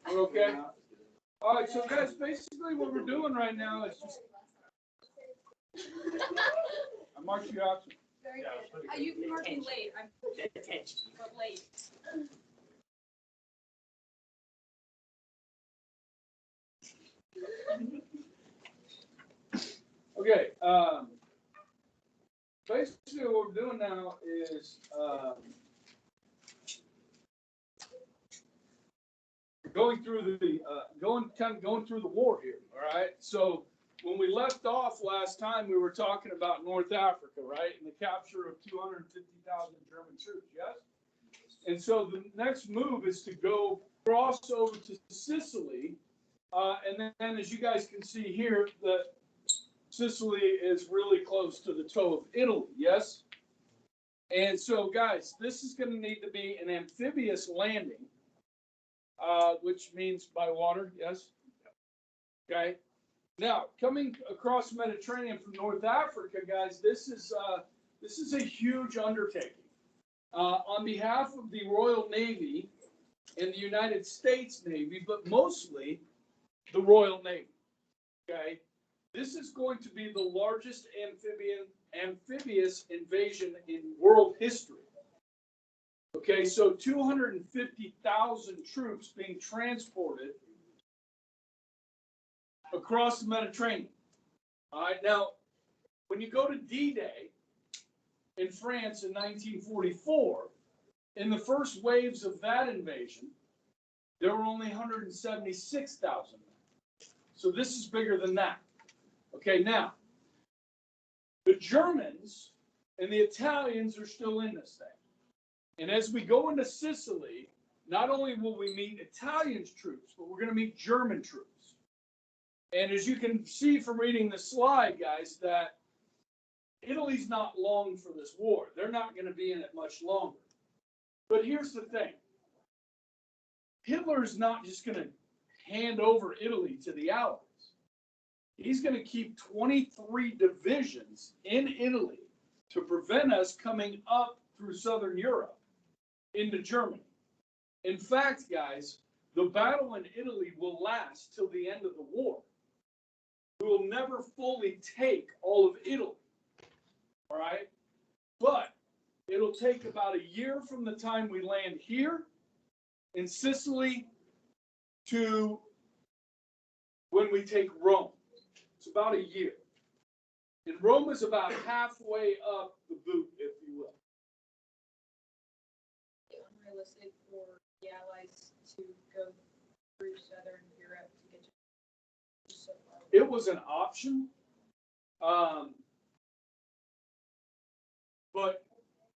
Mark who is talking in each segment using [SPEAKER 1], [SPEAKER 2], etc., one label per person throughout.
[SPEAKER 1] We're okay? All right, so guys, basically what we're doing right now is just, I marked you out.
[SPEAKER 2] You can mark me late. I'm but late.
[SPEAKER 1] Okay, basically what we're doing now is going through the going through the war here. All right, so when we left off last time, we were talking about North Africa, right, and the capture of 250,000 German troops. Yes, and so the next move is to go cross over to Sicily, and then as you guys can see here, the Sicily is really close to the toe of Italy, yes? And so, guys, this is going to need to be an amphibious landing, which means by water, yes? Okay. Now, coming across the Mediterranean from North Africa, guys, this is a huge undertaking. On behalf of the Royal Navy and the United States Navy, but mostly the Royal Navy, okay? This is going to be the largest amphibious invasion in world history. Okay, so 250,000 troops being transported across the Mediterranean. All right, now, when you go to D-Day in France in 1944, in the first waves of that invasion, there were only 176,000 men. So this is bigger than that. Okay, now, the Germans and the Italians are still in this thing. And as we go into Sicily, not only will we meet Italian troops, but we're going to meet German troops. And as you can see from reading the slide, guys, that Italy's not long for this war. They're not going to be in it much longer. But here's the thing. Hitler's not just going to hand over Italy to the Allies. He's going to keep 23 divisions in Italy to prevent us coming up through Southern Europe into Germany. In fact, guys, the battle in Italy will last till the end of the war. We will never fully take all of Italy, all right? But it'll take about a year from the time we land here in Sicily to when we take Rome. It's about a year. And Rome is about halfway up the boot, if you will.
[SPEAKER 2] Unrealistic for the Allies to go through Southern Europe to get to so far.
[SPEAKER 1] It was an option. But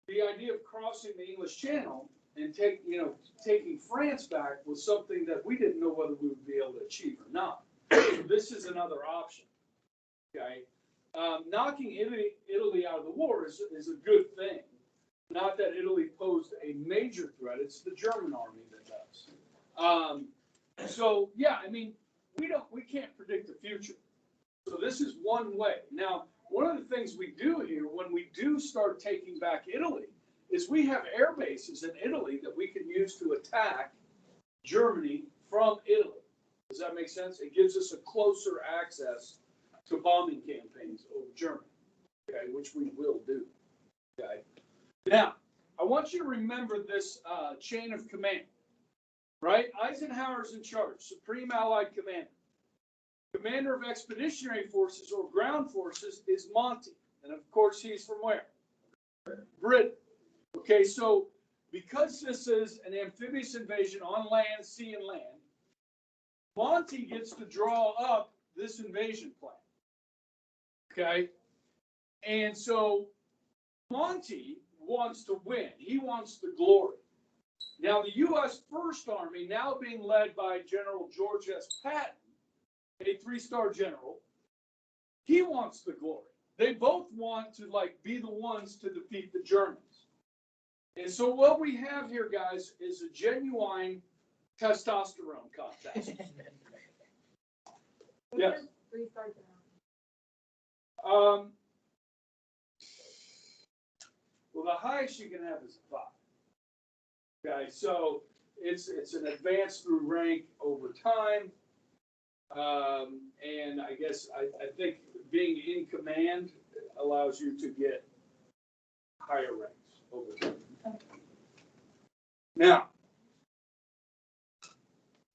[SPEAKER 1] the idea of crossing the English Channel and taking France back was something that we didn't know whether we would be able to achieve or not. So this is another option. Okay, knocking Italy out of the war is a good thing. Not that Italy posed a major threat; it's the German army that does. So yeah, I mean, we can't predict the future. So this is one way. Now, one of the things we do here when we do start taking back Italy is we have air bases in Italy that we can use to attack Germany from Italy. Does that make sense? It gives us a closer access to bombing campaigns over Germany, okay, which we will do. Okay. Now, I want you to remember this chain of command, right? Eisenhower's in charge, Supreme Allied Commander. Commander of Expeditionary Forces or Ground Forces is Monty, and of course he's from where? Britain. Okay, so because this is an amphibious invasion on land, sea, and land, Monty gets to draw up this invasion plan. Okay, and so Monty wants to win. He wants the glory. Now, the U.S. First Army, now being led by General George S. Patton, a three-star general, he wants the glory. They both want to be the ones to defeat the Germans. And so what we have here, guys, is a genuine testosterone contest. Yes. Well, the highest you can have is 5. Okay, so it's an advance through rank over time. And I guess I think being in command allows you to get higher ranks over time. Now,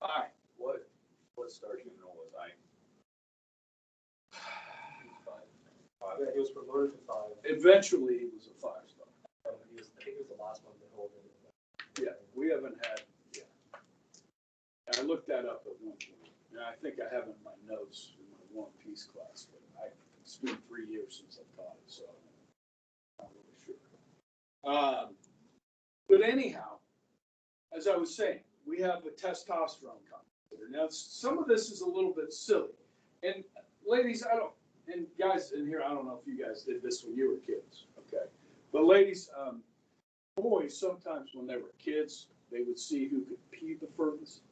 [SPEAKER 1] all right,
[SPEAKER 3] What star general was I? Five. He was promoted to 5.
[SPEAKER 1] eventually he was a 5-star.
[SPEAKER 3] I think he was the last one to hold it.
[SPEAKER 1] Yeah, we haven't had, yeah. And I looked that up at one point, and I think I have it in my notes in my War and Peace class, but it's been 3 years since I've taught it, so I'm not really sure. But anyhow, as I was saying, we have a testosterone concentrator. Now, some of this is a little bit silly. And ladies, and guys in here, I don't know if you guys did this when you were kids, okay? But ladies, boys, sometimes when they were kids, they would see who could pee the furthest,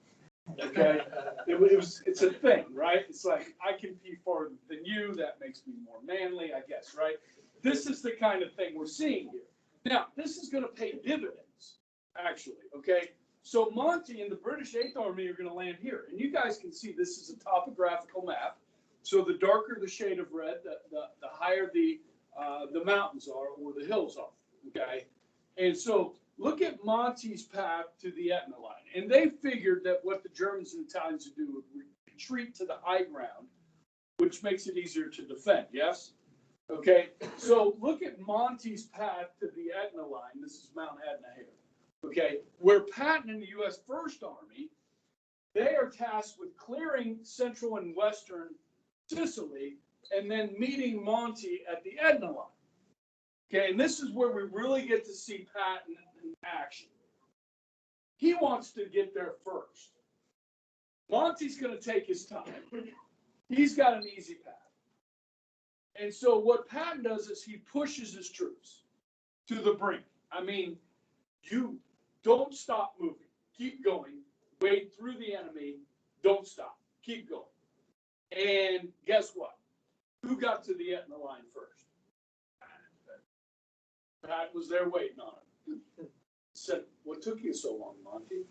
[SPEAKER 1] okay? It's a thing, right? It's like, I can pee farther than you, that makes me more manly, I guess, right? This is the kind of thing we're seeing here. Now, this is gonna pay dividends, actually, okay? So Monty and the British 8th Army are gonna land here. And you guys can see this is a topographical map. So the darker the shade of red, the higher the mountains are or the hills are, okay? And so look at Monty's path to the Etna line. And they figured that what the Germans and Italians would do would retreat to the high ground, which makes it easier to defend, yes? Okay, so look at Monty's path to the Etna line. This is Mount Etna here. Okay, where Patton and the U.S. First Army, they are tasked with clearing central and western Sicily and then meeting Monty at the Etna line. Okay, and this is where we really get to see Patton in action. He wants to get there first. Monty's going to take his time. He's got an easy path. And so what Patton does is he pushes his troops to the brink. I mean, you don't stop moving. Keep going. Wade through the enemy. Don't stop. Keep going. And guess what? Who got to the Etna line first? Pat was there waiting on him. Said, what took you so long, Monty?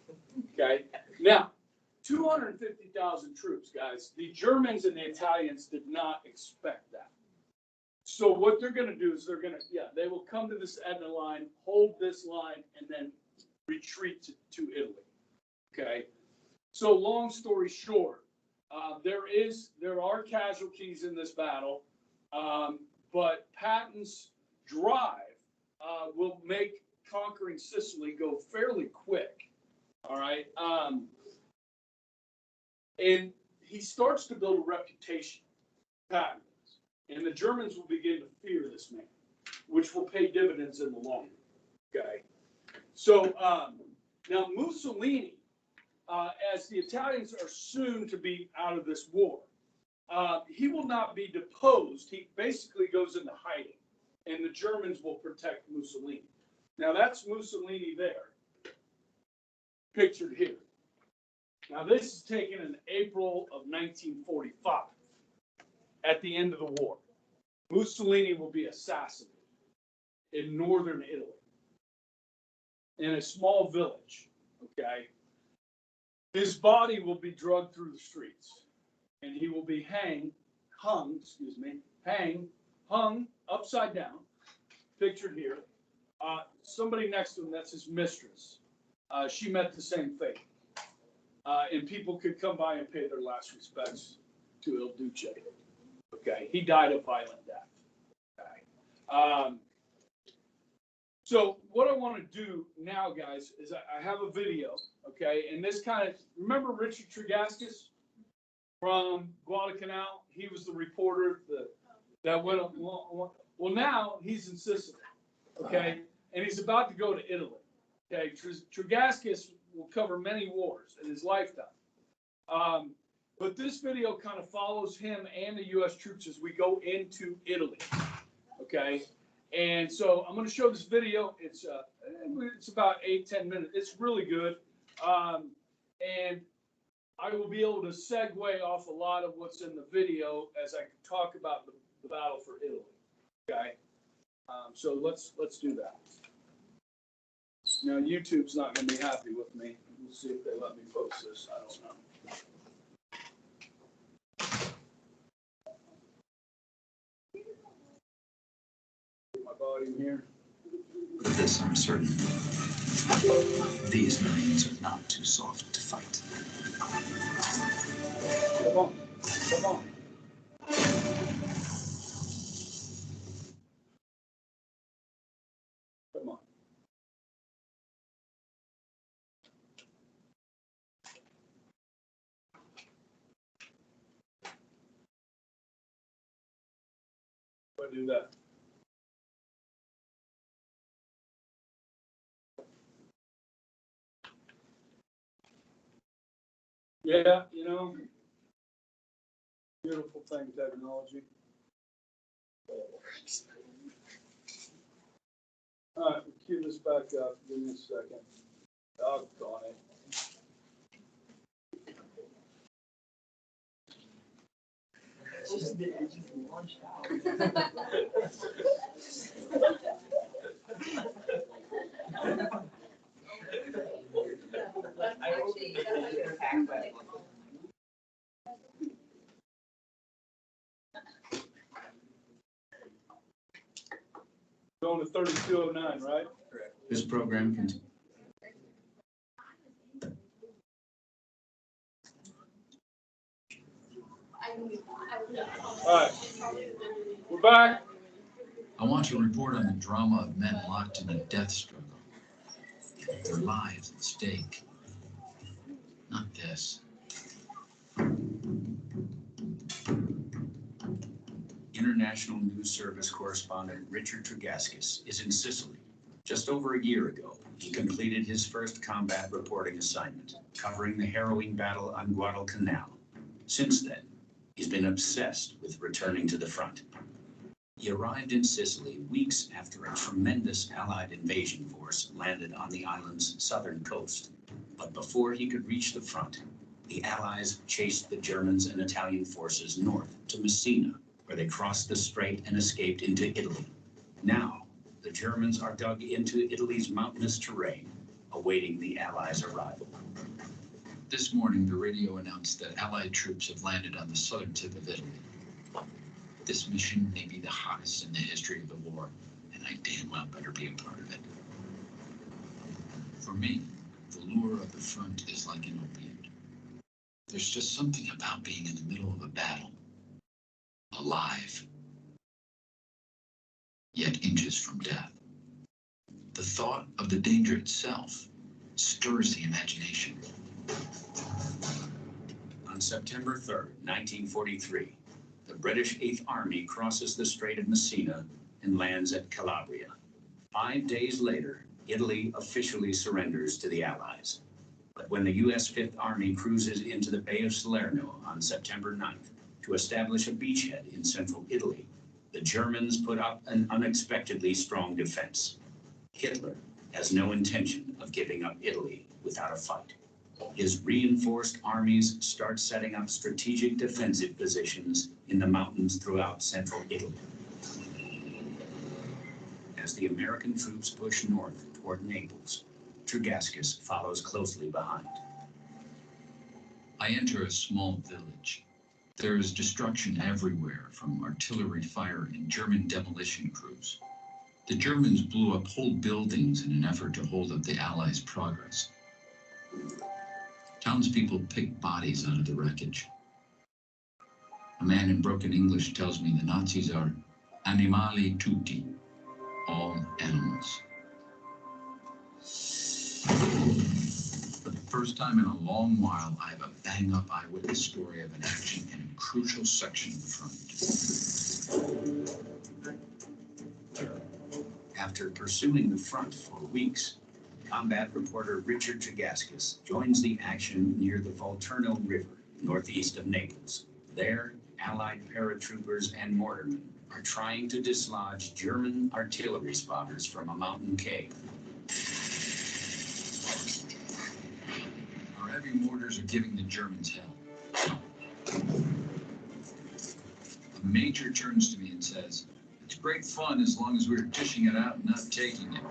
[SPEAKER 1] Okay. Now, 250,000 troops, guys. The Germans and the Italians did not expect that. So what they're going to do is they will come to this Etna line, hold this line, and then retreat to Italy. Okay. So long story short, there are casualties in this battle, but Patton's drive will make conquering Sicily go fairly quick. All right. And he starts to build a reputation, Patton. And the Germans will begin to fear this man, which will pay dividends in the long run. Okay. So now Mussolini, as the Italians are soon to be out of this war, he will not be deposed. He basically goes into hiding, and the Germans will protect Mussolini. Now that's Mussolini there, pictured here. Now this is taken in April of 1945, at the end of the war. Mussolini will be assassinated in northern Italy, in a small village, okay? His body will be dragged through the streets, and he will be hung upside down, pictured here. Somebody next to him, that's his mistress. She met the same fate. And people could come by and pay their last respects to Il Duce. Okay, he died a violent death. Okay. So what I want to do now, guys, is I have a video, okay, and this remember Richard Tregaskis from Guadalcanal? He was the reporter that went up. Well, now he's in Sicily, okay, and he's about to go to Italy. Okay, Tregaskis will cover many wars in his lifetime. But this video kind of follows him and the U.S. troops as we go into Italy, okay? And so I'm going to show this video. It's about 8-10 minutes. It's really good. And I will be able to segue off a lot of what's in the video as I talk about the battle for Italy, okay? So let's do that. Now, YouTube's not gonna be happy with me. We'll see if they let me post this. I don't know. Get my volume here.
[SPEAKER 4] Of this I'm certain. These Marines are not too soft to fight.
[SPEAKER 1] Come on. Come on. Come on. Go do that. Yeah, you know, beautiful thing, technology. All right, we'll cue this back up. Give me a second. Doggone it. Going to 3209, right?
[SPEAKER 4] This program can.
[SPEAKER 1] All right, we're back.
[SPEAKER 4] I want to report on the drama of men locked in a death struggle. Their lives at stake. Not this. International News Service correspondent Richard Tregaskis is in Sicily. Just over a year ago, he completed his first combat reporting assignment, covering the harrowing battle on Guadalcanal. Since then, he's been obsessed with returning to the front. He arrived in Sicily weeks after a tremendous Allied invasion force landed on the island's southern coast. But before he could reach the front, the Allies chased the Germans and Italian forces north to Messina, where they crossed the strait and escaped into Italy. Now, the Germans are dug into Italy's mountainous terrain, awaiting the Allies' arrival. This morning, the radio announced that Allied troops have landed on the southern tip of Italy. This mission may be the hottest in the history of the war, and I damn well better be a part of it. For me, the lure of the front is like an opiate. There's just something about being in the middle of a battle. Alive. Yet inches from death. The thought of the danger itself stirs the imagination. On September 3rd, 1943, the British 8th Army crosses the Strait of Messina and lands at Calabria. 5 days later, Italy officially surrenders to the Allies. But when the U.S. 5th Army cruises into the Bay of Salerno on September 9th to establish a beachhead in central Italy, the Germans put up an unexpectedly strong defense. Hitler has no intention of giving up Italy without a fight. His reinforced armies start setting up strategic defensive positions in the mountains throughout central Italy. As the American troops push north toward Naples, Tregaskis follows closely behind. I enter a small village. There is destruction everywhere from artillery fire and German demolition crews. The Germans blew up whole buildings in an effort to hold up the Allies' progress. Townspeople pick bodies out of the wreckage. A man in broken English tells me the Nazis are animali tutti, all animals. For the first time in a long while, I have a bang-up eyewitness story of an action in a crucial section of the front. After pursuing the front for weeks, combat reporter Richard Tregaskis joins the action near the Volturno River, northeast of Naples. There, Allied paratroopers and mortarmen are trying to dislodge German artillery spotters from a mountain cave. Our heavy mortars are giving the Germans hell. A major turns to me and says, "It's great fun as long as we're dishing it out and not taking it."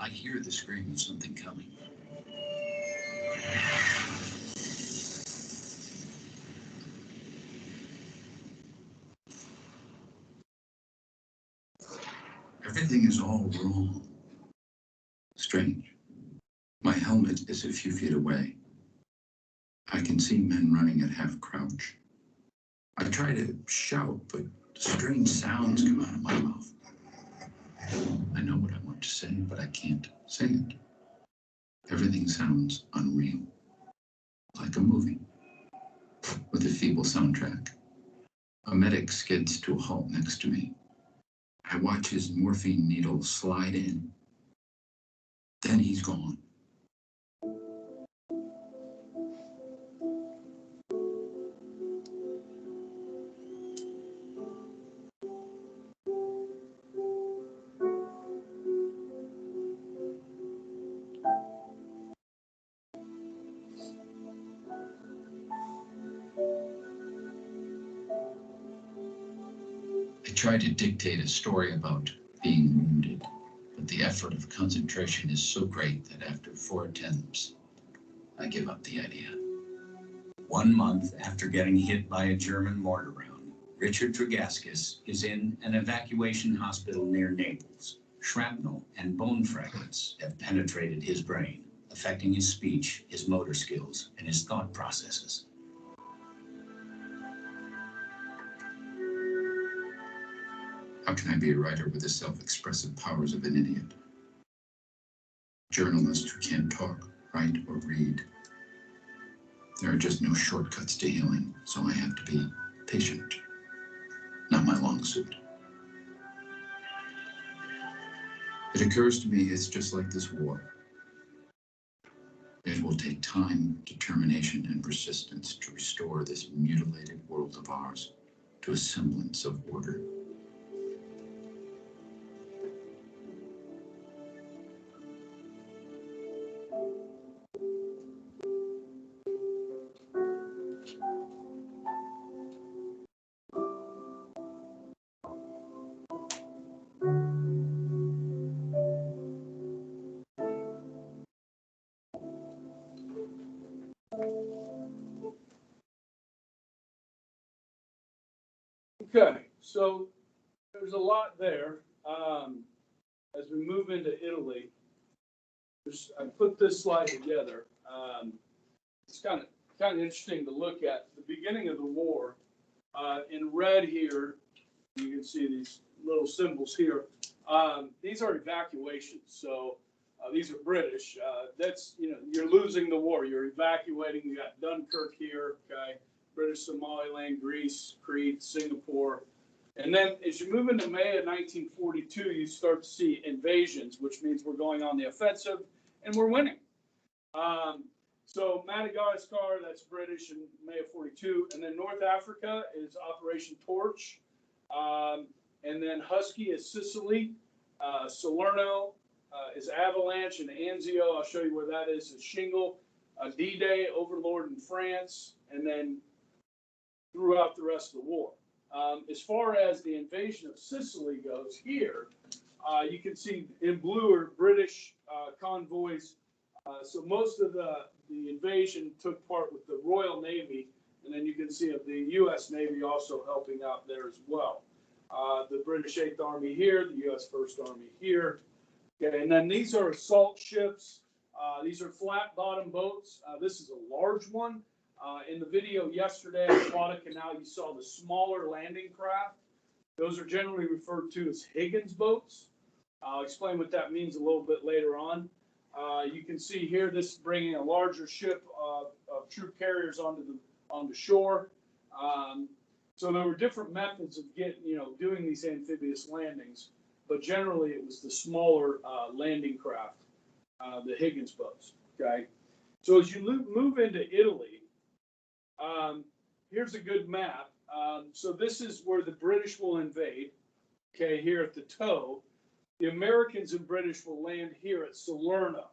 [SPEAKER 4] I hear the scream of something coming. Everything is all wrong. Strange. My helmet is a few feet away. I can see men running at half crouch. I try to shout, but strange sounds come out of my mouth. I know what I want to say, but I can't say it. Everything sounds unreal. Like a movie. With a feeble soundtrack. A medic skids to a halt next to me. I watch his morphine needle slide in. Then he's gone. I tried to dictate a story about being wounded, but the effort of concentration is so great that after 4 attempts, I give up the idea. 1 month after getting hit by a German mortar round, Richard Tregaskis is in an evacuation hospital near Naples. Shrapnel and bone fragments have penetrated his brain, affecting his speech, his motor skills, and his thought processes. How can I be a writer with the self-expressive powers of an idiot? A journalist who can't talk, write, or read. There are just no shortcuts to healing, so I have to be patient. Not my long suit. It occurs to me it's just like this war. It will take time, determination, and persistence to restore this mutilated world of ours to a semblance of order.
[SPEAKER 1] Okay, so there's a lot there. As we move into Italy, I put this slide together. It's kind of interesting to look at the beginning of the war. In red here, you can see these little symbols here. These are evacuations. So these are British. That's, you're losing the war. You're evacuating. You got Dunkirk here, okay? British Somaliland, Greece, Crete, Singapore. And then as you move into May of 1942, you start to see invasions, which means we're going on the offensive and we're winning. So Madagascar, that's British in May of 42. And then North Africa is Operation Torch. And then Husky is Sicily. Salerno is Avalanche, and Anzio, I'll show you where that is Shingle. D-Day, Overlord in France, and then throughout the rest of the war. As far as the invasion of Sicily goes here, you can see in blue are British convoys. So most of the invasion took part with the Royal Navy, and then you can see of the U.S. Navy also helping out there as well. The British 8th Army here, the U.S. 1st Army here. Okay, and then these are assault ships. These are flat bottom boats. This is a large one. In the video yesterday at Aquatic Canal, you saw the smaller landing craft. Those are generally referred to as Higgins boats. I'll explain what that means a little bit later on. You can see here, this is bringing a larger ship of troop carriers onto shore. So there were different methods of doing these amphibious landings, but generally it was the smaller landing craft, the Higgins boats. Okay, so as you move into Italy, here's a good map. So this is where the British will invade. Okay, here at the toe. The Americans and British will land here at Salerno.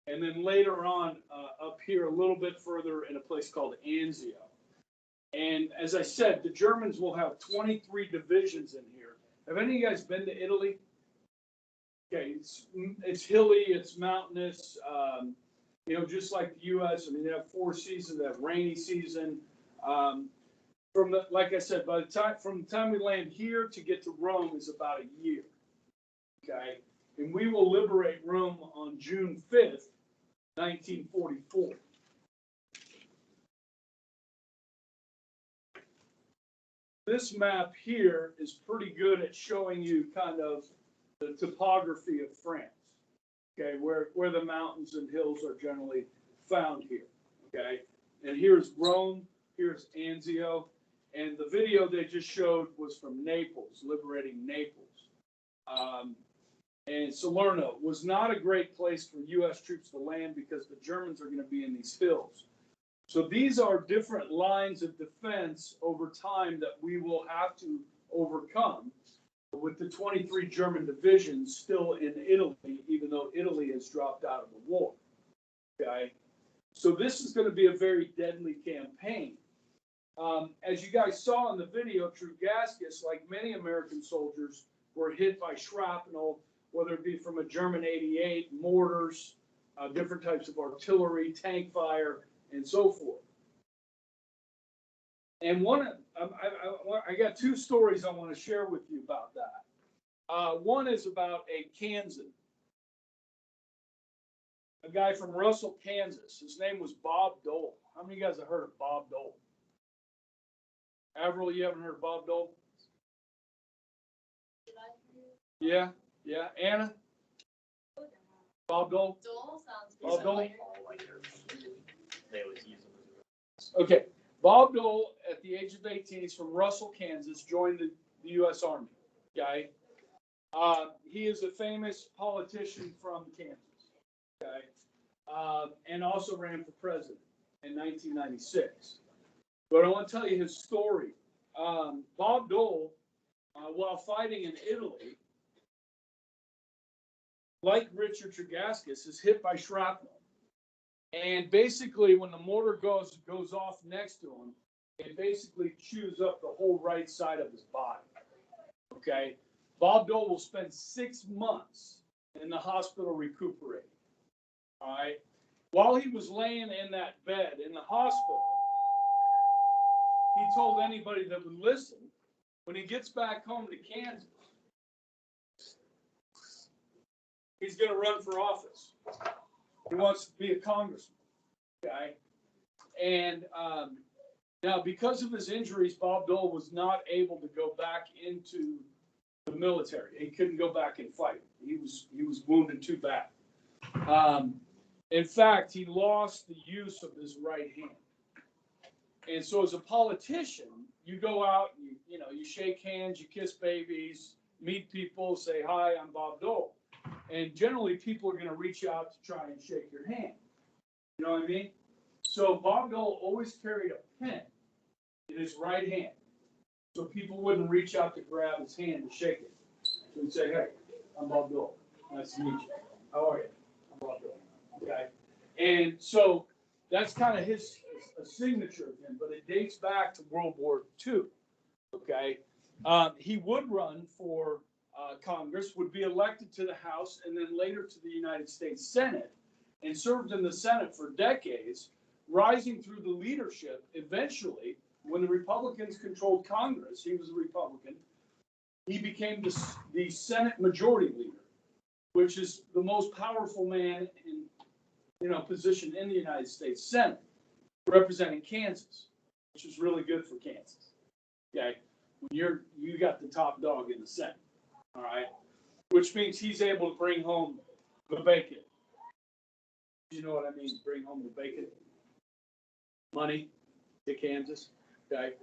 [SPEAKER 1] And then later on, up here a little bit further in a place called Anzio. And as I said, the Germans will have 23 divisions in here. Have any of you guys been to Italy? Okay, it's hilly, it's mountainous, just like the US. I mean, they have 4 seasons, they have rainy season. Like I said, from the time we land here to get to Rome is about a year. Okay, and we will liberate Rome on June 5th, 1944. This map here is pretty good at showing you kind of the topography of France. Okay, where the mountains and hills are generally found here. Okay, and here's Rome, here's Anzio, and the video they just showed was from Naples, liberating Naples. And Salerno was not a great place for U.S. troops to land because the Germans are going to be in these hills. So these are different lines of defense over time that we will have to overcome with the 23 German divisions still in Italy, even though Italy has dropped out of the war. Okay, so this is going to be a very deadly campaign. As you guys saw in the video, Trugascus, like many American soldiers, were hit by shrapnel, whether it be from a German 88, mortars, different types of artillery, tank fire, and so forth. And I got 2 stories I want to share with you about that. One is about a Kansan, a guy from Russell, Kansas. His name was Bob Dole. How many of you guys have heard of Bob Dole? Avril, you haven't heard of Bob Dole? Yeah, yeah. Anna? Bob Dole?
[SPEAKER 2] Dole sounds
[SPEAKER 1] Bob Dole?
[SPEAKER 3] They always use them.
[SPEAKER 1] Okay. Bob Dole, at the age of 18, he's from Russell, Kansas, joined the U.S. Army. Okay. He is a famous politician from Kansas. Okay. And also ran for president in 1996. But I want to tell you his story. Bob Dole, while fighting in Italy, like Richard Trugascus, is hit by shrapnel. And basically, when the mortar goes off next to him, it basically chews up the whole right side of his body. Okay? Bob Dole will spend 6 months in the hospital recuperating. All right? While he was laying in that bed in the hospital, he told anybody that would listen, when he gets back home to Kansas, he's going to run for office. He wants to be a congressman. Okay? And now, because of his injuries, Bob Dole was not able to go back into the military. He couldn't go back and fight. He was wounded too bad. In fact, he lost the use of his right hand. And so, as a politician, you go out, you shake hands, you kiss babies, meet people, say, "Hi, I'm Bob Dole." And generally, people are going to reach out to try and shake your hand. You know what I mean? So Bob Dole always carried a pen in his right hand, so people wouldn't reach out to grab his hand to shake it. So he'd say, "Hey, I'm Bob Dole. Nice to meet you. How are you? I'm Bob Dole." Okay? And so that's kind of his signature of him, but it dates back to World War II. Okay? He would run for Congress, would be elected to the House, and then later to the United States Senate, and served in the Senate for decades, rising through the leadership. Eventually, when the Republicans controlled Congress, he was a Republican, he became the Senate Majority Leader, which is the most powerful man in position in the United States Senate, representing Kansas, which is really good for Kansas. Okay, when you got the top dog in the Senate. All right, which means he's able to bring home the bacon. You know what I mean? Bring home the bacon. Money to Kansas. Okay.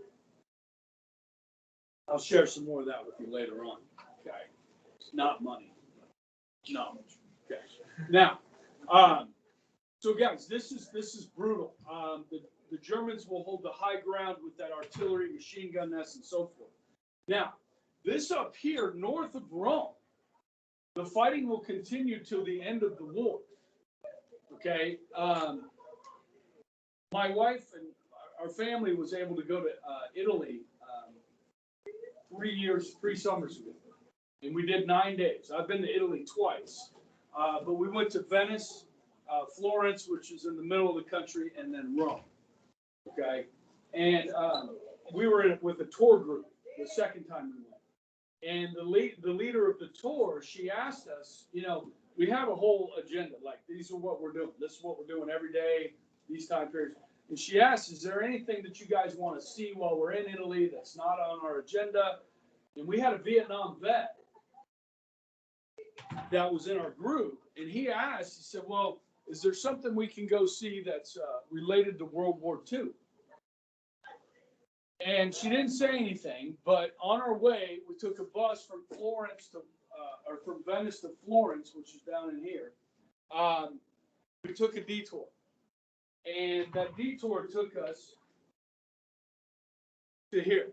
[SPEAKER 1] I'll share some more of that with you later on. Okay. Not money. Knowledge. Okay. Now, so guys, this is brutal. The Germans will hold the high ground with that artillery, machine gun nests, and so forth. Now, this up here, north of Rome, the fighting will continue till the end of the war. Okay. My wife and our family was able to go to Italy 3 summers ago. And we did 9 days. I've been to Italy twice. But we went to Venice, Florence, which is in the middle of the country, and then Rome. Okay. And we were with a tour group the second time we went. And the leader of the tour, she asked us, you know, we have a whole agenda, like these are what we're doing. This is what we're doing every day, these time periods. And she asked, is there anything that you guys want to see while we're in Italy that's not on our agenda? And we had a Vietnam vet that was in our group, and he asked, he said, well, is there something we can go see that's related to World War II? And she didn't say anything, but on our way, we took a bus from Florence to, or from Venice to Florence, which is down in here. We took a detour, and that detour took us to here.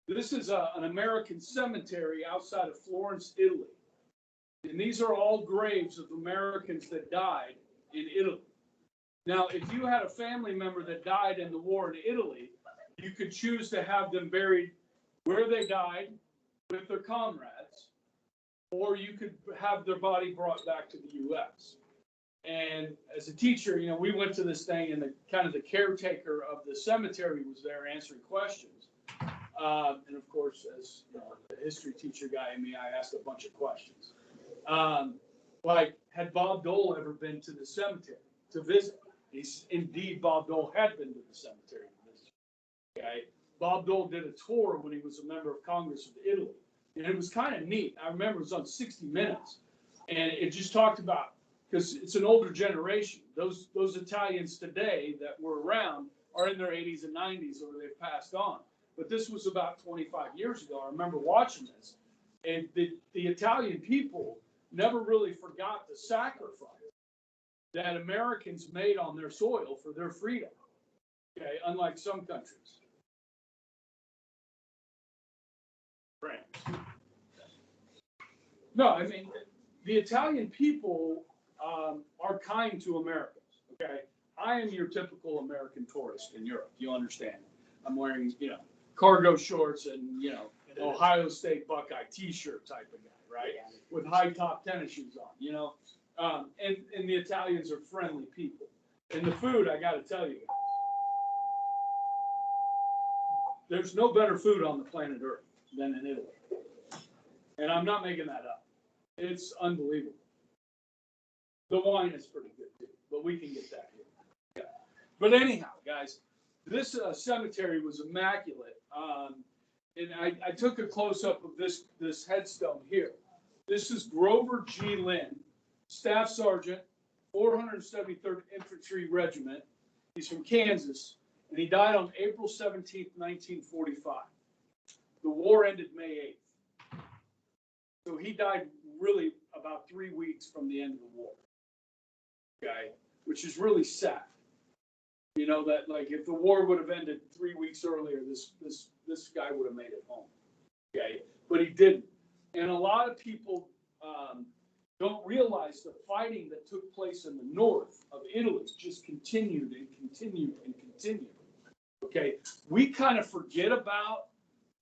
[SPEAKER 1] This is an American cemetery outside of Florence, Italy. And these are all graves of Americans that died in Italy. Now, if you had a family member that died in the war in Italy, you could choose to have them buried where they died with their comrades, or you could have their body brought back to the U.S. And as a teacher, you know, we went to this thing, and the caretaker of the cemetery was there answering questions. And of course, as you know, the history teacher guy in me, I asked a bunch of questions. Like, had Bob Dole ever been to the cemetery to visit? Indeed, Bob Dole had been to the cemetery to visit. Okay, Bob Dole did a tour when he was a member of Congress of Italy, and it was kind of neat. I remember it was on 60 Minutes, and it just talked about, because it's an older generation. Those Italians today that were around are in their 80s and 90s, or they've passed on. But this was about 25 years ago. I remember watching this, and the Italian people never really forgot the sacrifice that Americans made on their soil for their freedom. Okay, unlike some countries. France. No, I mean, the Italian people are kind to Americans. Okay, I am your typical American tourist in Europe. You understand? I'm wearing, you know, cargo shorts and, you know, Ohio State Buckeye T-shirt type of guy, right? With high top tennis shoes on, you know. And the Italians are friendly people. And the food, I got to tell you, there's no better food on the planet Earth than in Italy. And I'm not making that up. It's unbelievable. The wine is pretty good too, but we can get that here. Yeah. But anyhow, guys, this cemetery was immaculate. And I took a close-up of this headstone here. This is Grover G. Lynn, Staff Sergeant, 473rd Infantry Regiment. He's from Kansas, and he died on April 17th, 1945. The war ended May 8th. So he died really about 3 weeks from the end of the war. Okay, which is really sad. You know, that like if the war would have ended 3 weeks earlier, this guy would have made it home. Okay, but he didn't. And a lot of people don't realize the fighting that took place in the north of Italy just continued and continued and continued. Okay, we kind of forget about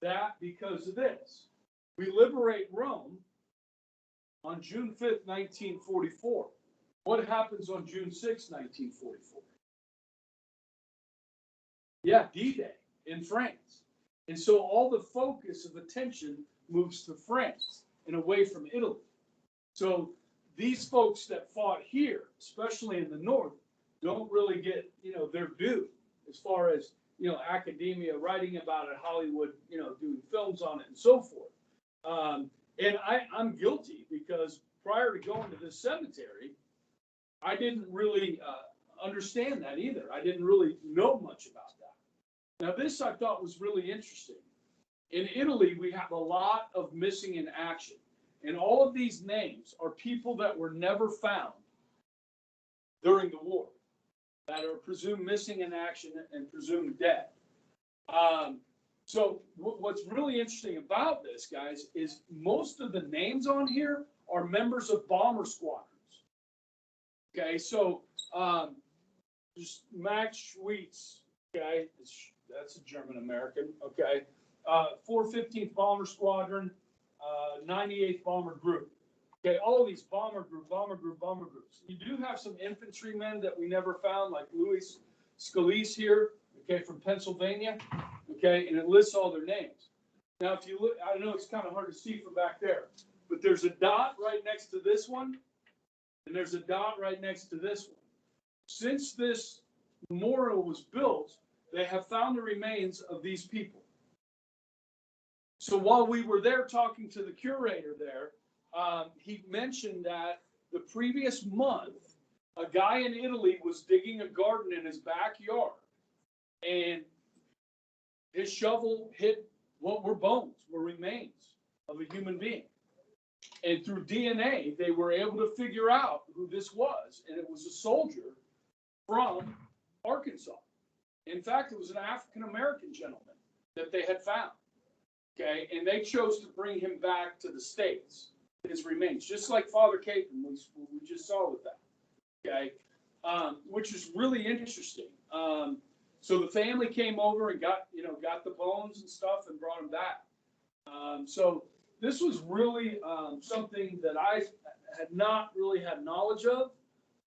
[SPEAKER 1] that because of this. We liberate Rome on June 5th, 1944. What happens on June 6th, 1944? Yeah, D-Day in France. And so all the focus of attention moves to France and away from Italy. So these folks that fought here, especially in the north, don't really get, you know, their due as far as, you know, academia writing about it, Hollywood, you know, doing films on it and so forth. And I'm guilty because prior to going to this cemetery, I didn't really understand that either. I didn't really know much about that. Now, this I thought was really interesting. In Italy, we have a lot of missing in action. And all of these names are people that were never found during the war, that are presumed missing in action and presumed dead. So what's really interesting about this, guys, is most of the names on here are members of bomber squadrons. Okay, so just Max Schwitz, okay, that's a German American, okay. 415th Bomber Squadron, 98th Bomber Group. Okay, all of these bomber groups. You do have some infantrymen that we never found, like Louis Scalise here, okay, from Pennsylvania, okay, and it lists all their names. Now, if you look, I know it's kind of hard to see from back there, but there's a dot right next to this one, and there's a dot right next to this one. Since this memorial was built, they have found the remains of these people. So while we were there talking to the curator there, he mentioned that the previous month, a guy in Italy was digging a garden in his backyard, and his shovel hit what were bones, were remains of a human being. And through DNA, they were able to figure out who this was, and it was a soldier from Arkansas. In fact, it was an African-American gentleman that they had found, okay? And they chose to bring him back to the States, his remains, just like Father Capon we just saw with that, okay? Which is really interesting. So the family came over and got the bones and stuff and brought them back. So this was really something that I had not really had knowledge of.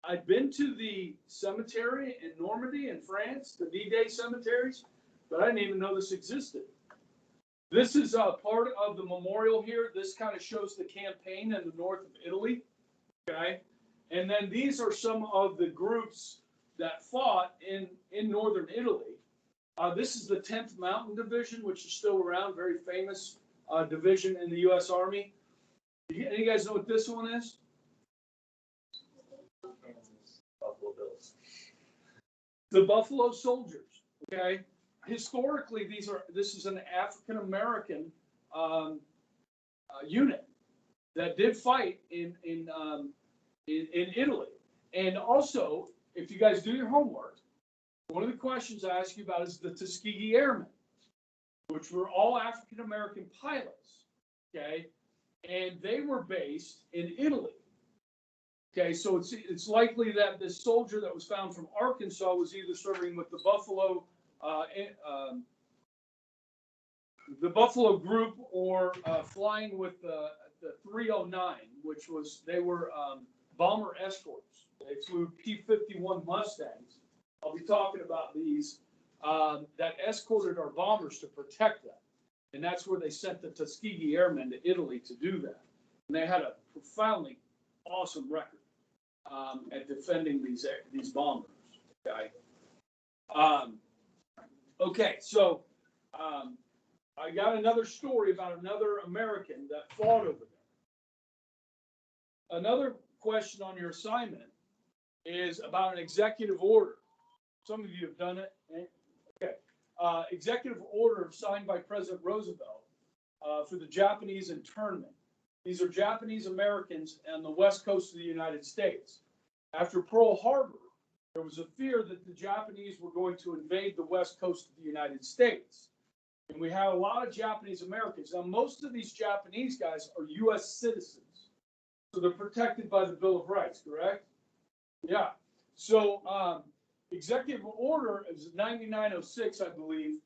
[SPEAKER 1] I'd been to the cemetery in Normandy in France, the D-Day cemeteries, but I didn't even know this existed. This is part of the memorial here. This kind of shows the campaign in the north of Italy, okay? And then these are some of the groups that fought in northern Italy. This is the 10th Mountain Division, which is still around, very famous division in the U.S. Army. Any of you guys know what this one is?
[SPEAKER 3] Buffalo Bills.
[SPEAKER 1] The Buffalo Soldiers, okay? Historically, this is an African American unit that did fight in Italy. And also, if you guys do your homework, one of the questions I ask you about is the Tuskegee Airmen, which were all African American pilots, okay? And they were based in Italy. Okay, so it's likely that this soldier that was found from Arkansas was either serving with the Buffalo Group or flying with the 309, which was, they were bomber escorts. They flew P-51 Mustangs. I'll be talking about these that escorted our bombers to protect them. And that's where they sent the Tuskegee Airmen to Italy to do that. And they had a profoundly awesome record at defending these bombers. Okay. Okay, so I got another story about another American that fought over there. Another question on your assignment is about an executive order. Some of you have done it. Okay. Executive order signed by President Roosevelt for the Japanese internment. These are Japanese Americans on the west coast of the United States. After Pearl Harbor, there was a fear that the Japanese were going to invade the west coast of the United States. And we had a lot of Japanese Americans. Now, most of these Japanese guys are U.S. citizens. So they're protected by the Bill of Rights, correct? Yeah. So executive order, it was 9906, I believe,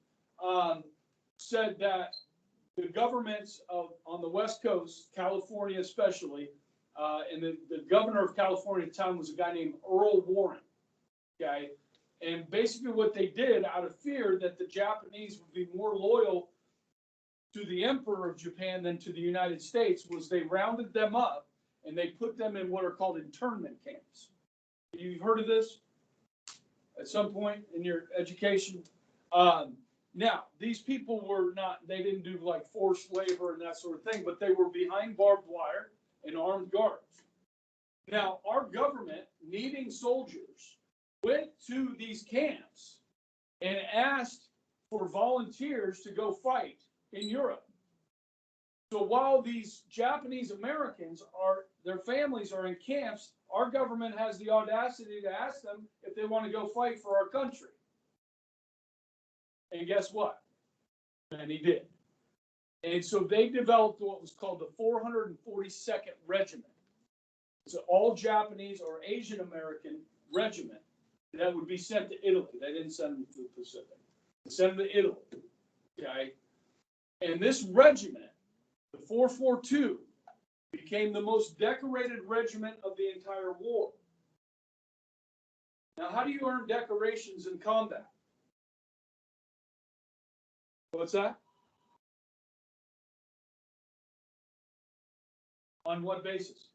[SPEAKER 1] said that the governments on the West Coast, California especially, and the governor of California at the time was a guy named Earl Warren, okay? And basically what they did out of fear that the Japanese would be more loyal to the emperor of Japan than to the United States was they rounded them up and they put them in what are called internment camps. You've heard of this at some point in your education? Now, these people were not, they didn't do like forced labor and that sort of thing, but they were behind barbed wire and armed guards. Now, our government, needing soldiers, went to these camps and asked for volunteers to go fight in Europe. So while these Japanese Americans their families are in camps, our government has the audacity to ask them if they want to go fight for our country. And guess what? Many did. And so they developed what was called the 442nd Regiment. It's an all Japanese or Asian American regiment that would be sent to Italy. They didn't send them to the Pacific. They sent them to Italy. Okay. And this regiment, The 442 became the most decorated regiment of the entire war. Now, how do you earn decorations in combat? What's that? On what basis?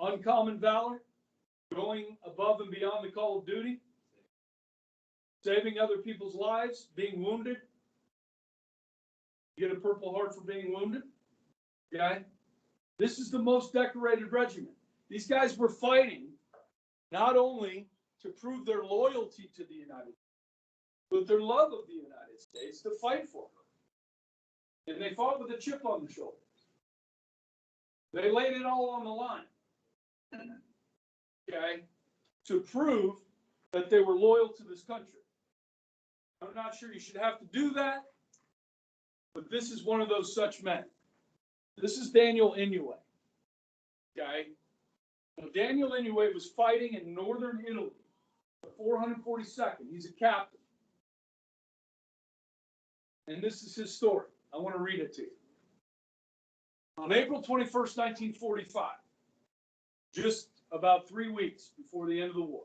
[SPEAKER 1] Uncommon valor, going above and beyond the call of duty, saving other people's lives, being wounded. You get a Purple Heart for being wounded. Okay? This is the most decorated regiment. These guys were fighting not only to prove their loyalty to the United States, but their love of the United States to fight for her. And they fought with a chip on their shoulder. They laid it all on the line. Okay? To prove that they were loyal to this country. I'm not sure you should have to do that, but this is one of those such men. This is Daniel Inouye. Okay? Now, Daniel Inouye was fighting in northern Italy, the 442nd. He's a captain. And this is his story. I want to read it to you. On April 21st, 1945, just about 3 weeks before the end of the war,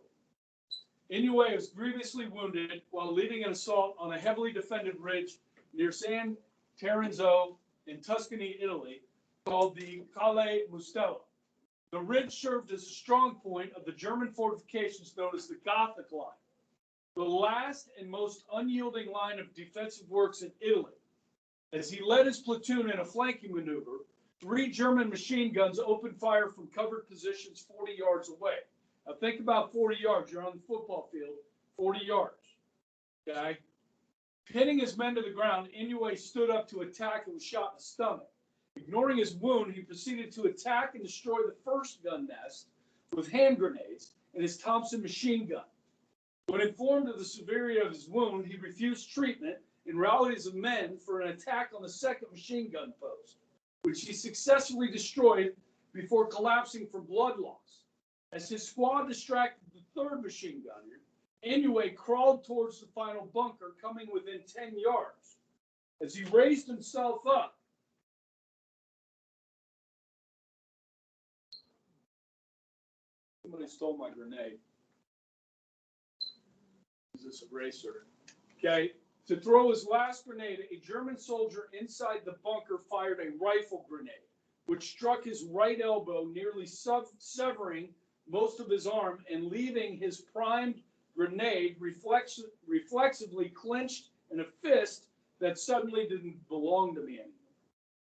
[SPEAKER 1] Inouye was grievously wounded while leading an assault on a heavily defended ridge near San Terenzo in Tuscany, Italy, called the Calle Mustello. The ridge served as a strong point of the German fortifications known as the Gothic Line, the last and most unyielding line of defensive works in Italy. As he led his platoon in a flanking maneuver, 3 German machine guns opened fire from covered positions 40 yards away. Now think about 40 yards. You're on the football field, 40 yards. Okay? Pinning his men to the ground, Inouye stood up to attack and was shot in the stomach. Ignoring his wound, he proceeded to attack and destroy the first gun nest with hand grenades and his Thompson machine gun. When informed of the severity of his wound, he refused treatment and rallied his men for an attack on the second machine gun post, which he successfully destroyed before collapsing from blood loss. As his squad distracted the third machine gunner, Inouye crawled towards the final bunker, coming within 10 yards. As he raised himself up, somebody stole my grenade. Is this eraser? Okay. To throw his last grenade, a German soldier inside the bunker fired a rifle grenade, which struck his right elbow, nearly severing most of his arm and leaving his primed grenade reflexively clenched in a fist that suddenly didn't belong to me anymore.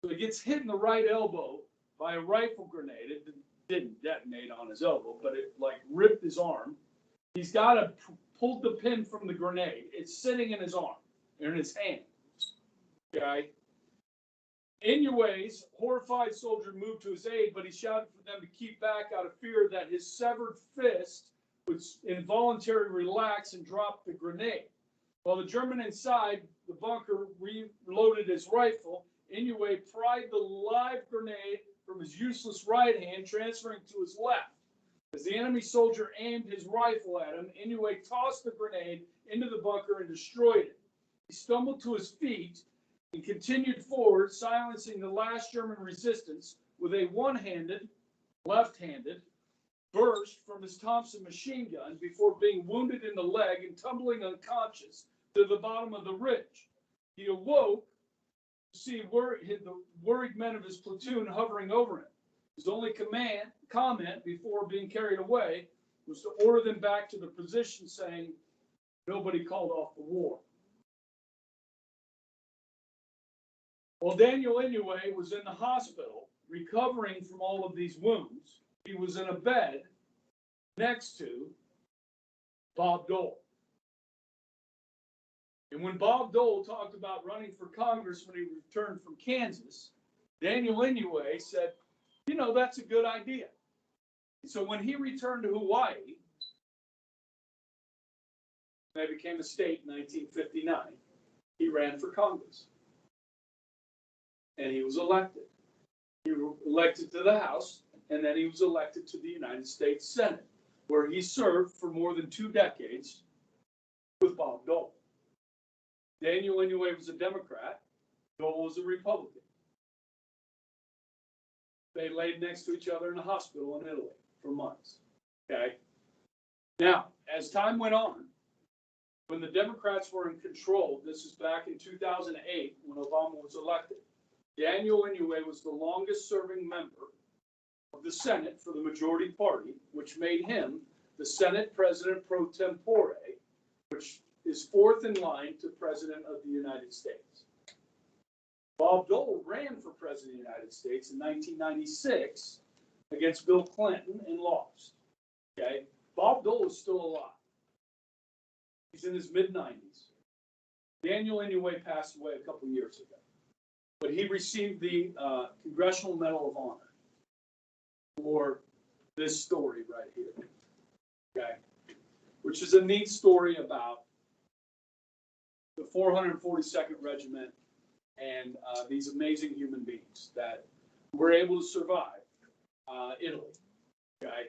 [SPEAKER 1] So he gets hit in the right elbow by a rifle grenade. It didn't detonate on his elbow, but it like ripped his arm. He's got to pull the pin from the grenade. It's sitting in his arm, or in his hand. Okay. Inouye's horrified soldier moved to his aid, but he shouted for them to keep back out of fear that his severed fist would involuntarily relax and drop the grenade. While the German inside the bunker reloaded his rifle, Inouye pried the live grenade from his useless right hand, transferring to his left. As the enemy soldier aimed his rifle at him, Inouye tossed the grenade into the bunker and destroyed it. He stumbled to his feet and continued forward, silencing the last German resistance with a left-handed burst from his Thompson machine gun before being wounded in the leg and tumbling unconscious to the bottom of the ridge. He awoke to see the worried men of his platoon hovering over him. His only comment before being carried away was to order them back to their position, saying, "Nobody called off the war." While Daniel Inouye was in the hospital recovering from all of these wounds, he was in a bed next to Bob Dole. And when Bob Dole talked about running for Congress when he returned from Kansas, Daniel Inouye said, "You know, that's a good idea." So when he returned to Hawaii, that became a state in 1959, he ran for Congress. And he was elected. He was elected to the House, and then he was elected to the United States Senate, where he served for more than 2 decades with Bob Dole. Daniel Inouye was a Democrat. Dole was a Republican. They laid next to each other in a hospital in Italy for months. Okay. Now, as time went on, when the Democrats were in control, this is back in 2008 when Obama was elected, Daniel Inouye was the longest serving member of the Senate for the majority party, which made him the Senate President pro tempore, which is fourth in line to President of the United States. Bob Dole ran for President of the United States in 1996 against Bill Clinton and lost. Okay, Bob Dole is still alive. He's in his mid-90s. Daniel Inouye passed away a couple years ago, but he received the Congressional Medal of Honor for this story right here. Okay, which is a neat story about the 442nd Regiment and these amazing human beings that were able to survive Italy. Okay.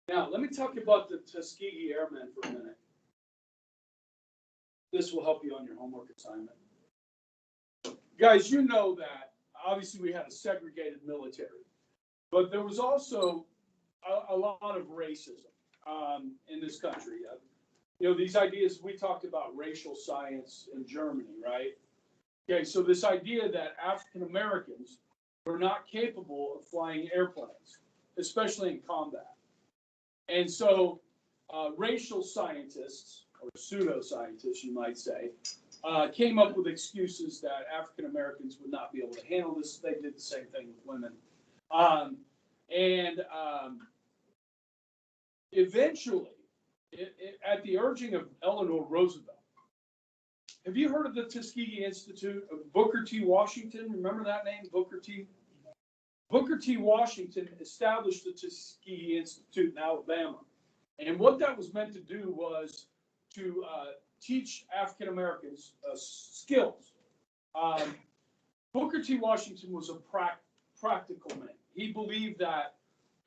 [SPEAKER 1] Now, let me talk about the Tuskegee Airmen for a minute. This will help you on your homework assignment. Guys, you know that obviously we had a segregated military, but there was also a lot of racism in this country. You know, these ideas, we talked about racial science in Germany, right? Okay, so this idea that African Americans were not capable of flying airplanes, especially in combat. And so racial scientists, or pseudoscientists, you might say, came up with excuses that African Americans would not be able to handle this. They did the same thing with women. Eventually, at the urging of Eleanor Roosevelt, have you heard of the Tuskegee Institute of Booker T. Washington? Remember that name, Booker T.? Booker T. Washington established the Tuskegee Institute in Alabama. And what that was meant to do was to teach African Americans skills. Booker T. Washington was a practical man. He believed that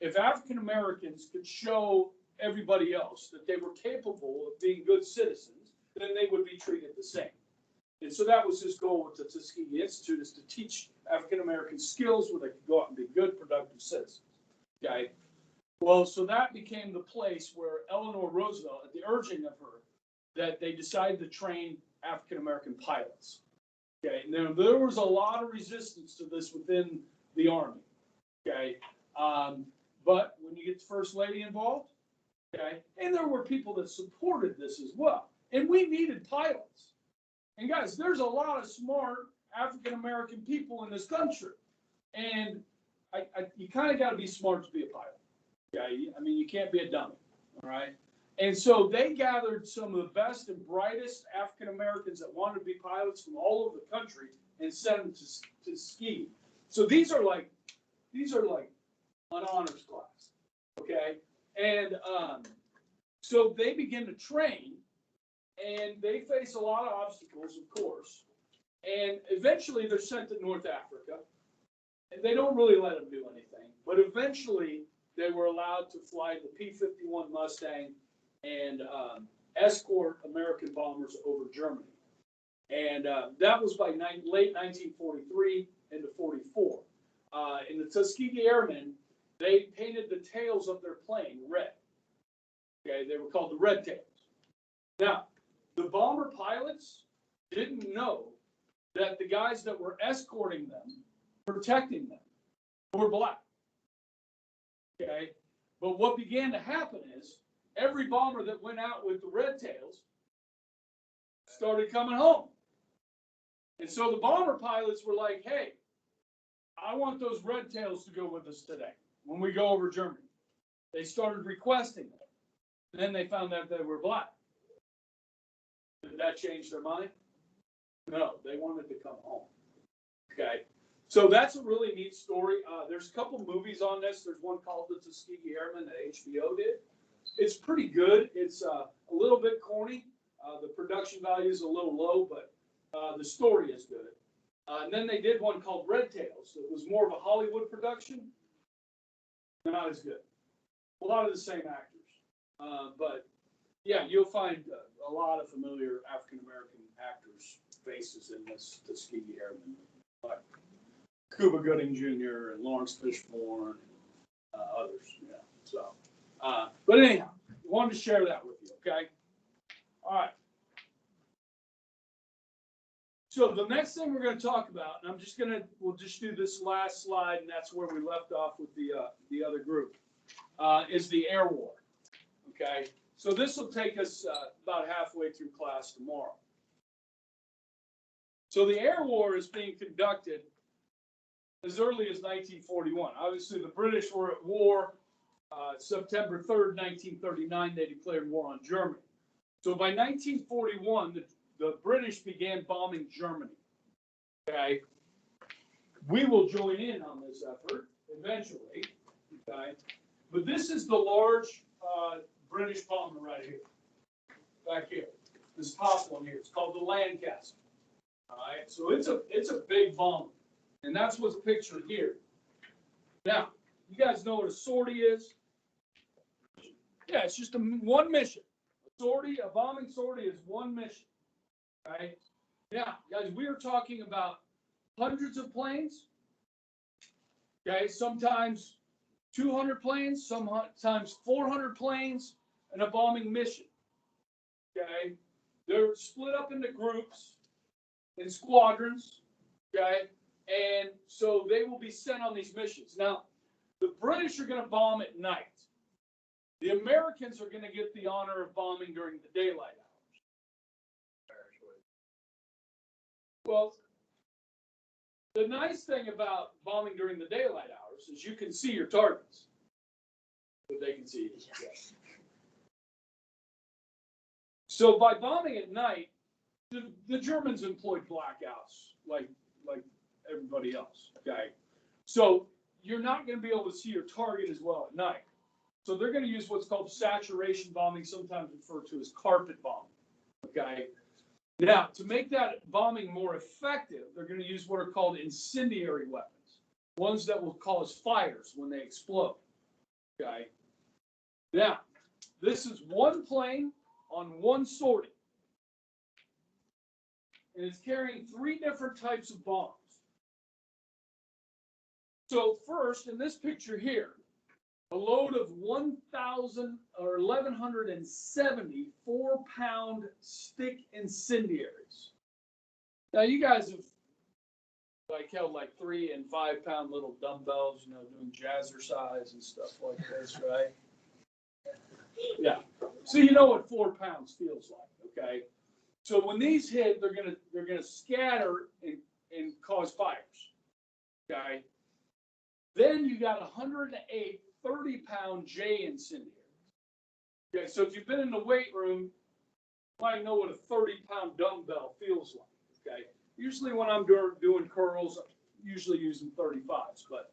[SPEAKER 1] if African Americans could show everybody else that they were capable of being good citizens, then they would be treated the same. And so that was his goal with the Tuskegee Institute, is to teach African American skills where they could go out and be good, productive citizens. Okay. Well, so that became the place where Eleanor Roosevelt, at the urging of her, that they decided to train African American pilots. Okay. Now there was a lot of resistance to this within the Army. Okay. But when you get the First Lady involved, okay, and there were people that supported this as well. And we needed pilots. And guys, there's a lot of smart African American people in this country. And you kind of got to be smart to be a pilot. Okay? I mean, you can't be a dummy. All right? And so they gathered some of the best and brightest African Americans that wanted to be pilots from all over the country and sent them to ski. So these are like an honors class. Okay? And so they begin to train. And they face a lot of obstacles, of course. And eventually they're sent to North Africa. And they don't really let them do anything. But eventually they were allowed to fly the P-51 Mustang and escort American bombers over Germany. And that was by late 1943 into 44. In the Tuskegee Airmen, they painted the tails of their plane red. Okay, they were called the Red Tails. Now, the bomber pilots didn't know that the guys that were escorting them, protecting them, were black. Okay? But what began to happen is every bomber that went out with the Red Tails started coming home. And so the bomber pilots were like, hey, I want those Red Tails to go with us today when we go over Germany. They started requesting them. Then they found out they were black. Did that change their mind? No, they wanted to come home. Okay, so that's a really neat story. There's a couple movies on this. There's one called The Tuskegee Airmen that HBO did. It's pretty good. It's a little bit corny. The production value is a little low, but the story is good. And then they did one called Red Tails. It was more of a Hollywood production. Not as good. A lot of the same actors. But yeah, you'll find a lot of familiar African-American actors faces in this Tuskegee Airmen, like Cuba Gooding Jr. and Lawrence Fishburne, and others. Yeah. So, but anyhow, wanted to share that with you. Okay. All right. So the next thing we're going to talk about, and we'll just do this last slide, and that's where we left off with the other group, is the air war. Okay. So this will take us about halfway through class tomorrow. So the air war is being conducted as early as 1941. Obviously, the British were at war September 3rd, 1939. They declared war on Germany. So by 1941, the British began bombing Germany. Okay, we will join in on this effort eventually. Okay, but this is the large British bomber right here, back here. This top one here. It's called the Lancaster. All right, so it's a big bomber, and that's what's pictured here. Now, you guys know what a sortie is? Yeah, it's just one mission. A bombing sortie is one mission. Right? Yeah, guys, we are talking about hundreds of planes. Okay, sometimes 200 planes, sometimes 400 planes in a bombing mission. Okay, they're split up into groups and squadrons. Okay, and so they will be sent on these missions. Now, the British are going to bomb at night. The Americans are going to get the honor of bombing during the daylight hours. Well, the nice thing about bombing during the daylight hours is you can see your targets. But they can see you. Yeah. So by bombing at night, the Germans employed blackouts like everybody else. Okay, so you're not going to be able to see your target as well at night. So they're going to use what's called saturation bombing, sometimes referred to as carpet bombing. Okay. Now, to make that bombing more effective, they're going to use what are called incendiary weapons, ones that will cause fires when they explode. Okay. Now, this is one plane on one sortie, and it's carrying 3 different types of bombs. So first, in this picture here, a load of 1,170 4-pound stick incendiaries. Now you guys have held 3 and 5 pound little dumbbells, doing jazzercise and stuff like this, right? Yeah. So you know what 4 pounds feels like, okay? So when these hit, they're gonna scatter and cause fires. Okay. Then you got 108 30-pound J incendiaries. Okay, so if you've been in the weight room, you might know what a 30-pound dumbbell feels like. Okay, usually when I'm doing curls, I'm usually using 35s, but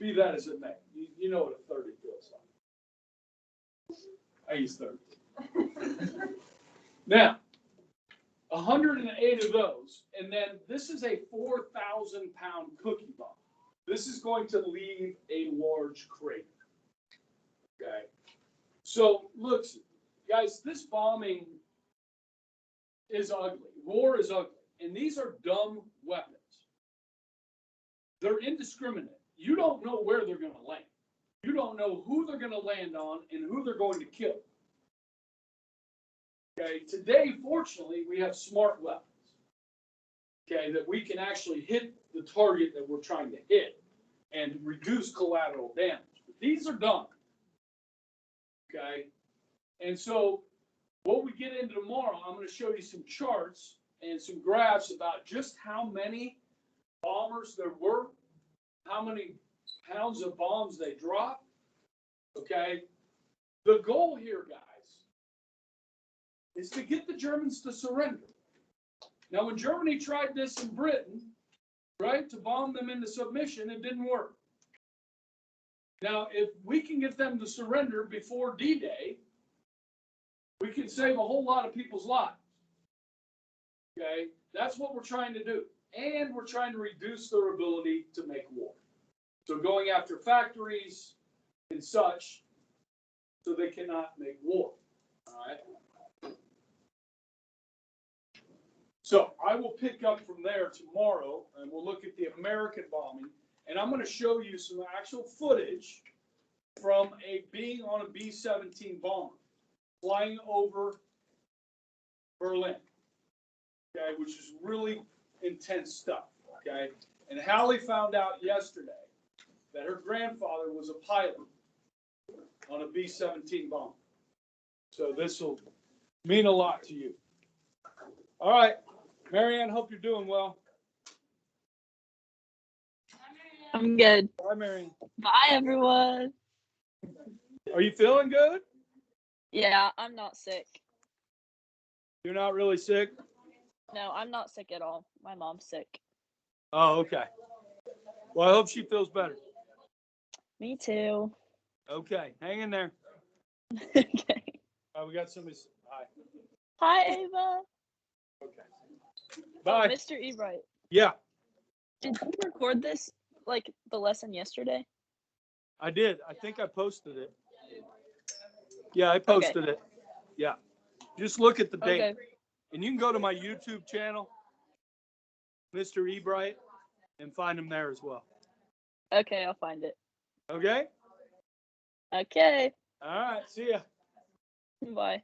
[SPEAKER 1] be that as it may, you know what a 30 feels like. I use 30. Now, 108 of those, and then this is a 4,000-pound cookie bomb. This is going to leave a large crater. Okay, so look, guys, this bombing is ugly. War is ugly, and these are dumb weapons. They're indiscriminate. You don't know where they're going to land. You don't know who they're going to land on and who they're going to kill. Okay, today, fortunately, we have smart weapons. Okay, that we can actually hit the target that we're trying to hit and reduce collateral damage. But these are dumb. Okay, and so what we get into tomorrow, I'm going to show you some charts and some graphs about just how many bombers there were, how many pounds of bombs they dropped. Okay, the goal here, guys, is to get the Germans to surrender. Now, when Germany tried this in Britain, right, to bomb them into submission, it didn't work. Now, if we can get them to surrender before D-Day, we can save a whole lot of people's lives. Okay, that's what we're trying to do. And we're trying to reduce their ability to make war. So going after factories and such, so they cannot make war. All right. So I will pick up from there tomorrow and we'll look at the American bombing. And I'm going to show you some actual footage from being on a B-17 bomber flying over Berlin, okay, which is really intense stuff, okay? And Hallie found out yesterday that her grandfather was a pilot on a B-17 bomber. So this will mean a lot to you. All right, Marianne, hope you're doing well.
[SPEAKER 5] I'm good.
[SPEAKER 1] Bye, Marianne.
[SPEAKER 5] Bye, everyone.
[SPEAKER 1] Are you feeling good?
[SPEAKER 5] Yeah, I'm not sick.
[SPEAKER 1] You're not really sick?
[SPEAKER 5] No, I'm not sick at all. My mom's sick.
[SPEAKER 1] Oh, okay. Well, I hope she feels better.
[SPEAKER 5] Me too.
[SPEAKER 1] Okay, hang in there.
[SPEAKER 5] Okay.
[SPEAKER 1] We got somebody. Hi.
[SPEAKER 5] Hi, Ava.
[SPEAKER 1] Okay. Bye.
[SPEAKER 5] Oh, Mr. Ebright.
[SPEAKER 1] Yeah,
[SPEAKER 5] Did you record this, like, the lesson yesterday?
[SPEAKER 1] I did. I think I posted it. Yeah, I posted it. Yeah. Just look at the date.
[SPEAKER 5] Okay.
[SPEAKER 1] And you can go to my YouTube channel, Mr. Ebright, and find him there as well.
[SPEAKER 5] Okay, I'll find it.
[SPEAKER 1] Okay?
[SPEAKER 5] Okay.
[SPEAKER 1] All right. See ya.
[SPEAKER 5] Bye.